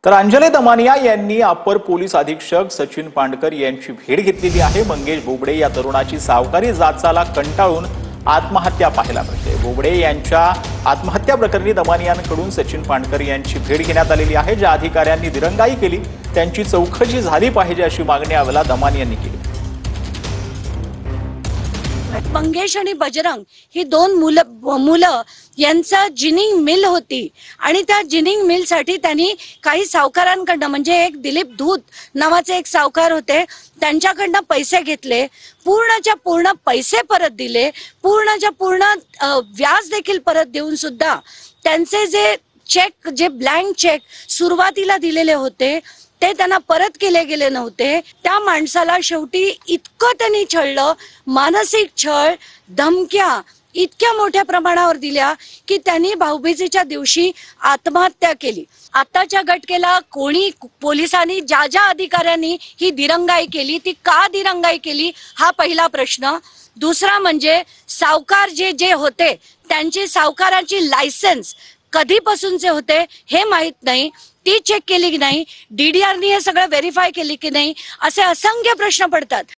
तर अंजली दमानिया यांनी upper police अधीक्षक सचिन पांडकर यांची भेट घेतलेली आहे। मंगेश बोबडे या तरुणाची सावकारी जाचाला कंटाळून आत्महत्या पाहायला मिळते। बोबडे यांच्या आत्महत्या प्रकरणी दमानियांकडून सचिन पांडकर यांची भेट घेण्यात आलेली आहे। ज्या अधिकाऱ्यांनी दिरंगाई केली त्यांची चौकशी झाली पाहिजे अशी मागणी यावेळेला दमानियांनी केली। मंगेश आणि बजरंग ही दोन मुलं यांचा जिनिंग मिल होती आणि त्या जिनिंग मिल साठी त्यांनी काही सावकारांकडनं म्हणजे एक दिलीप धूत नावाचे एक सावकार होते त्यांच्याकडनं पैसे घेतले, पूर्णच्या पूर्ण पैसे परत दिले, पूर्णच्या पूर्ण व्याज देखील परत देऊन सुद्धा त्यांचे जे ब्लँक चेक सुरुवातीला दिलेले होते ते त्यांना परत केले गेले नव्हते। त्या माणसाला शेवटी इतकं त्यांनी छळलं, मानसिक छळ, धमक्या इतक्या मोठ्या प्रमाणावर दिल्या की त्यांनी भाऊबीजेच्या दिवशी आत्महत्या केली। आताच्या घटनेला कोणी पोलिसांनी ज्या अधिकाऱ्यांनी ही दिरंगाई केली ती का दिरंगाई केली हा पहिला प्रश्न। दुसरा म्हणजे सावकार जे होते त्यांची सावकाराची लायसन्स कधीपासूनचे होते हे माहित नाही, ती चेक केली की नाही, डीडीआरनी हे सगळं व्हेरीफाय केली की नाही, असे असंख्य प्रश्न पडतात।